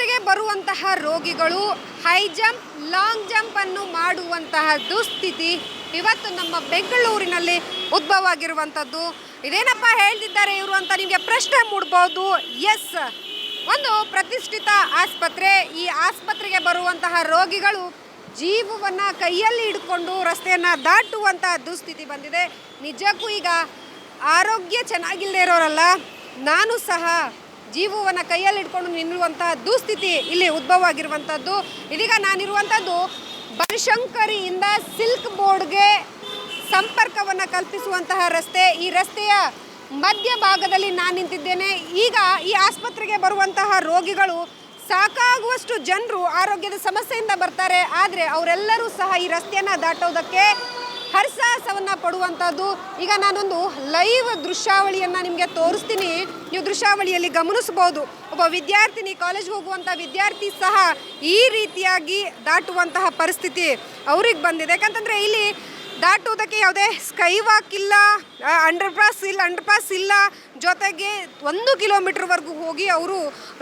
ಆಸ್ಪತ್ರೆಗೆ ಬರುವಂತಹ ರೋಗಿಗಳು ಹೈ ಜಂಪ್ ಲಾಂಗ್ ಜಂಪ್ ಅನ್ನು ಮಾಡುವಂತಹ ದುಸ್ಥಿತಿ ಇವತ್ತು ನಮ್ಮ ಬೆಂಗಳೂರಿನಲ್ಲಿ ಉದ್ಭವ ಆಗಿರುವಂಥದ್ದು. ಇದೇನಪ್ಪ ಹೇಳ್ತಿದ್ದಾರೆ ಇವರು ಅಂತ ನಿಮಗೆ ಪ್ರಶ್ನೆ ಮೂಡಬಹುದು. ಎಸ್, ಒಂದು ಪ್ರತಿಷ್ಠಿತ ಆಸ್ಪತ್ರೆ. ಈ ಆಸ್ಪತ್ರೆಗೆ ಬರುವಂತಹ ರೋಗಿಗಳು ಜೀವವನ್ನು ಕೈಯಲ್ಲಿ ಹಿಡ್ಕೊಂಡು ರಸ್ತೆಯನ್ನು ದಾಟುವಂತಹ ದುಸ್ಥಿತಿ ಬಂದಿದೆ. ನಿಜಕ್ಕೂ ಈಗ ಆರೋಗ್ಯ ಚೆನ್ನಾಗಿಲ್ಲದೆ ಇರೋರಲ್ಲ, ನಾನು ಸಹ ಜೀವವನ್ನು ಕೈಯಲ್ಲಿ ಹಿಡ್ಕೊಂಡು ನಿಲ್ಲುವಂತಹ ದುಸ್ಥಿತಿ ಇಲ್ಲಿ ಉದ್ಭವ ಆಗಿರುವಂಥದ್ದು. ಇದೀಗ ನಾನಿರುವಂಥದ್ದು ಬನಶಂಕರಿಯಿಂದ ಸಿಲ್ಕ್ ಬೋರ್ಡ್ಗೆ ಸಂಪರ್ಕವನ್ನು ಕಲ್ಪಿಸುವಂತಹ ರಸ್ತೆ. ಈ ರಸ್ತೆಯ ಮಧ್ಯಭಾಗದಲ್ಲಿ ನಾನು ನಿಂತಿದ್ದೇನೆ. ಈಗ ಈ ಆಸ್ಪತ್ರೆಗೆ ಬರುವಂತಹ ರೋಗಿಗಳು ಸಾಕಾಗುವಷ್ಟು ಜನರು ಆರೋಗ್ಯದ ಸಮಸ್ಯೆಯಿಂದ ಬರ್ತಾರೆ. ಆದರೆ ಅವರೆಲ್ಲರೂ ಸಹ ಈ ರಸ್ತೆಯನ್ನು ದಾಟೋದಕ್ಕೆ ಹರಸಾಹಸವನ್ನು ಪಡುವಂಥದ್ದು. ಈಗ ನಾನೊಂದು ಲೈವ್ ದೃಶ್ಯಾವಳಿಯನ್ನು ನಿಮಗೆ ತೋರಿಸ್ತೀನಿ. ನೀವು ದೃಶ್ಯಾವಳಿಯಲ್ಲಿ ಗಮನಿಸ್ಬೋದು, ಒಬ್ಬ ವಿದ್ಯಾರ್ಥಿನಿ, ಕಾಲೇಜ್ಗೆ ಹೋಗುವಂಥ ವಿದ್ಯಾರ್ಥಿ ಸಹ ಈ ರೀತಿಯಾಗಿ ದಾಟುವಂತಹ ಪರಿಸ್ಥಿತಿ ಅವ್ರಿಗೆ ಬಂದಿದೆ. ಯಾಕಂತಂದರೆ ಇಲ್ಲಿ ದಾಟುವುದಕ್ಕೆ ಯಾವುದೇ ಸ್ಕೈ ವಾಕ್ ಇಲ್ಲ, ಅಂಡರ್ ಪಾಸ್ ಇಲ್ಲ. ಜೊತೆಗೆ 1 ಕಿಲೋಮೀಟ್ರ್ವರೆಗೂ ಹೋಗಿ ಅವರು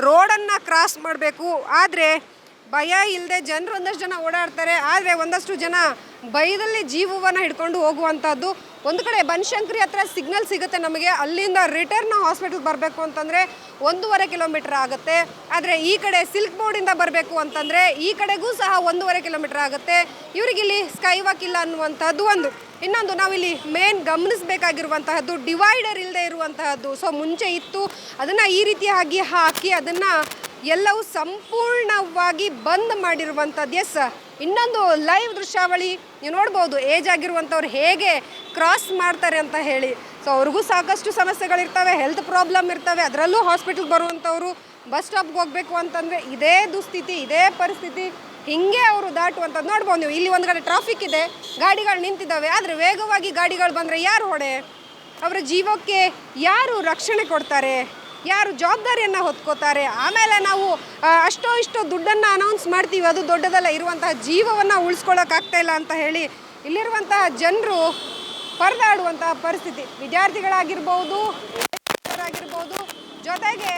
ರೋಡನ್ನು ಕ್ರಾಸ್ ಮಾಡಬೇಕು. ಆದರೆ ಭಯ ಇಲ್ಲದೆ ಜನರು ಒಂದಷ್ಟು ಜನ ಓಡಾಡ್ತಾರೆ. ಆದರೆ ಒಂದಷ್ಟು ಜನ ಭಯದಲ್ಲಿ ಜೀವವನ್ನು ಹಿಡ್ಕೊಂಡು ಹೋಗುವಂಥದ್ದು. ಒಂದು ಕಡೆ ಬನಶಂಕರಿ ಹತ್ರ ಸಿಗ್ನಲ್ ಸಿಗುತ್ತೆ ನಮಗೆ, ಅಲ್ಲಿಂದ ರಿಟರ್ನ್ ಹಾಸ್ಪಿಟಲ್ಗೆ ಬರಬೇಕು ಅಂತಂದರೆ 1.5 ಕಿಲೋಮೀಟ್ರ್ ಆಗುತ್ತೆ. ಆದರೆ ಈ ಕಡೆ ಸಿಲ್ಕ್ ಬೋರ್ಡಿಂದ ಬರಬೇಕು ಅಂತಂದರೆ ಈ ಕಡೆಗೂ ಸಹ 1.5 ಕಿಲೋಮೀಟ್ರ್ ಆಗುತ್ತೆ. ಇವರಿಗಿಲ್ಲಿ ಸ್ಕೈ ವಾಕ್ ಇಲ್ಲ ಅನ್ನುವಂಥದ್ದು ಒಂದು. ಇನ್ನೊಂದು ನಾವಿಲ್ಲಿ ಮೇನ್ ಗಮನಿಸಬೇಕಾಗಿರುವಂತಹದ್ದು ಡಿವೈಡರ್ ಇಲ್ಲದೆ ಇರುವಂತಹದ್ದು. ಸೊ ಮುಂಚೆ ಇತ್ತು, ಅದನ್ನು ಈ ರೀತಿಯಾಗಿ ಹಾಕಿ ಅದನ್ನು ಎಲ್ಲವೂ ಸಂಪೂರ್ಣವಾಗಿ ಬಂದ್ ಮಾಡಿರುವಂಥದ್ದು. ಎಸ್, ಇನ್ನೊಂದು ಲೈವ್ ದೃಶ್ಯಾವಳಿ ನೀವು ನೋಡ್ಬೋದು, ಏಜ್ ಆಗಿರುವಂಥವ್ರು ಹೇಗೆ ಕ್ರಾಸ್ ಮಾಡ್ತಾರೆ ಅಂತ ಹೇಳಿ. ಸೊ ಅವ್ರಿಗೂ ಸಾಕಷ್ಟು ಸಮಸ್ಯೆಗಳಿರ್ತವೆ, ಹೆಲ್ತ್ ಪ್ರಾಬ್ಲಮ್ ಇರ್ತವೆ. ಅದರಲ್ಲೂ ಹಾಸ್ಪಿಟಲ್ಗೆ ಬರುವಂಥವ್ರು ಬಸ್ ಸ್ಟಾಪ್ಗೆ ಹೋಗಬೇಕು ಅಂತಂದರೆ ಇದೇ ದುಸ್ಥಿತಿ, ಇದೇ ಪರಿಸ್ಥಿತಿ, ಹಿಂಗೆ ಅವರು ದಾಟುವಂಥದ್ದು ನೋಡ್ಬೋದು ನೀವು. ಇಲ್ಲಿ ಒಂದು ಕಡೆ ಟ್ರಾಫಿಕ್ ಇದೆ, ಗಾಡಿಗಳು ನಿಂತಿದ್ದಾವೆ. ಆದರೆ ವೇಗವಾಗಿ ಗಾಡಿಗಳು ಬಂದರೆ ಯಾರು ಹೊಣೆ? ಅವರ ಜೀವಕ್ಕೆ ಯಾರು ರಕ್ಷಣೆ ಕೊಡ್ತಾರೆ? ಯಾರು ಜವಾಬ್ದಾರಿಯನ್ನು ಹೊತ್ಕೋತಾರೆ? ಆಮೇಲೆ ನಾವು ಅಷ್ಟೋ ಇಷ್ಟೋ ದುಡ್ಡನ್ನು ಅನೌನ್ಸ್ ಮಾಡ್ತೀವಿ, ಅದು ದೊಡ್ಡದಲ್ಲ. ಇರುವಂತಹ ಜೀವವನ್ನು ಉಳಿಸ್ಕೊಳ್ಳೋಕ್ಕಾಗ್ತಾ ಇಲ್ಲ ಅಂತ ಹೇಳಿ ಇಲ್ಲಿರುವಂತಹ ಜನರು ಪರದಾಡುವಂತಹ ಪರಿಸ್ಥಿತಿ. ವಿದ್ಯಾರ್ಥಿಗಳಾಗಿರ್ಬೋದು, ಜೊತೆಗೆ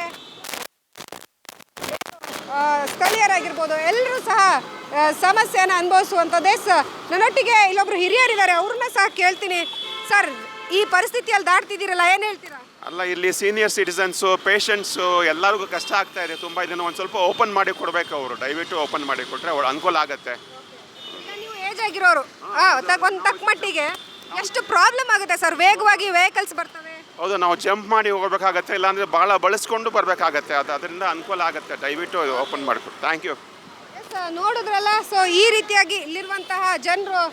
ಸ್ಥಳೀಯರಾಗಿರ್ಬೋದು, ಎಲ್ಲರೂ ಸಹ ಸಮಸ್ಯೆಯನ್ನು ಅನುಭವಿಸುವಂಥದ್ದೇ. ನನ್ನೊಟ್ಟಿಗೆ ಇಲ್ಲೊಬ್ರು ಹಿರಿಯರಿದ್ದಾರೆ, ಅವ್ರನ್ನ ಸಹ ಕೇಳ್ತೀನಿ. ಸರ್, ಈ ಪರಿಸ್ಥಿತಿಯಲ್ಲಿ ದಾಟ್ತಿದ್ದೀರಲ್ಲ, ಏನು ಹೇಳ್ತೀರಾ? ಅಲ್ಲ, ಇಲ್ಲಿ ಸೀನಿಯರ್ ಸಿಟಿಸನ್ಸು, ಪೇಷಂಟ್ಸು ಎಲ್ಲರಿಗೂ ಕಷ್ಟ ಆಗ್ತಾ ಇದೆ. ತುಂಬ ಇದನ್ನು ಒಂದು ಸ್ವಲ್ಪ ಓಪನ್ ಮಾಡಿ ಕೊಡಬೇಕು ಅವರು. ದಯವಿಟ್ಟು ಓಪನ್ ಮಾಡಿ ಕೊಟ್ಟರೆ ಅನುಕೂಲ ಆಗುತ್ತೆ. ಈಗ ನೀವು ಏಜ್ ಆಗಿರೋರು, ಒಂದು ತಕ್ಕ ಮಟ್ಟಿಗೆ ಎಷ್ಟು ಪ್ರಾಬ್ಲಮ್ ಆಗುತ್ತೆ ಸರ್? ವೇಗವಾಗಿ ವೆಹಿಕಲ್ಸ್ ಬರ್ತವೆ. ಹೌದು, ನಾವು ಜಂಪ್ ಮಾಡಿ ಹೋಗಬೇಕಾಗತ್ತೆ, ಇಲ್ಲಾಂದರೆ ಭಾಳ ಬಳಸ್ಕೊಂಡು ಬರಬೇಕಾಗತ್ತೆ. ಅದರಿಂದ ಅನುಕೂಲ ಆಗುತ್ತೆ. ದಯವಿಟ್ಟು ಓಪನ್ ಮಾಡಿಕೊಡಿ. Thank you. ಎಸ್, ನೋಡಿದ್ರಲ್ಲ. ಸೊ ಈ ರೀತಿಯಾಗಿ ಇಲ್ಲಿರುವಂತಹ ಜನರು,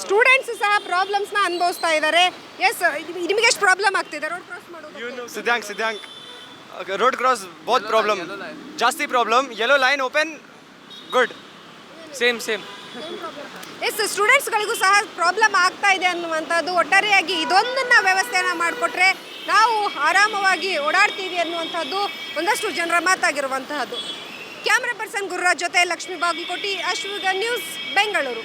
ಸ್ಟೂಡೆಂಟ್ಸ್ ಸಹ ಪ್ರಾಬ್ಲಮ್ಸ್ನ ಅನುಭವಿಸ್ತಾ ಇದ್ದಾರೆ. ಎಸ್, ನಿಮಗೆ ಎಷ್ಟು ಪ್ರಾಬ್ಲಮ್ ಆಗ್ತಿದೆ ರೋಡ್ ಕ್ರಾಸ್ ಮಾಡೋದು? ಸಿದ್ಧಾಂಕ್ ರೋಡ್ ಕ್ರಾಸ್ ಬಹುತ್ ಪ್ರಾಬ್ಲಮ್, ಜಾಸ್ತಿ problem. Yellow line open, good, same. Yes, ಸ್ಟೂಡೆಂಟ್ಸ್ಗಳಿಗೂ ಸಹ ಪ್ರಾಬ್ಲಮ್ ಆಗ್ತಾ ಇದೆ ಅನ್ನುವಂಥದ್ದು. ಒಟ್ಟಾರೆಯಾಗಿ ಇದೊಂದನ್ನು ವ್ಯವಸ್ಥೆಯನ್ನು ಮಾಡಿಕೊಟ್ರೆ ನಾವು ಆರಾಮವಾಗಿ ಓಡಾಡ್ತೀವಿ ಅನ್ನುವಂಥದ್ದು ಒಂದಷ್ಟು ಜನರ ಮಾತಾಗಿರುವಂತಹದ್ದು. ಕ್ಯಾಮ್ರಾ ಪರ್ಸನ್ ಗುರುರಾಜ್ ಜೊತೆ ಲಕ್ಷ್ಮೀ ಬಾಗಲಕೋಟಿ, ಅಶ್ವಿಗ ನ್ಯೂಸ್, ಬೆಂಗಳೂರು.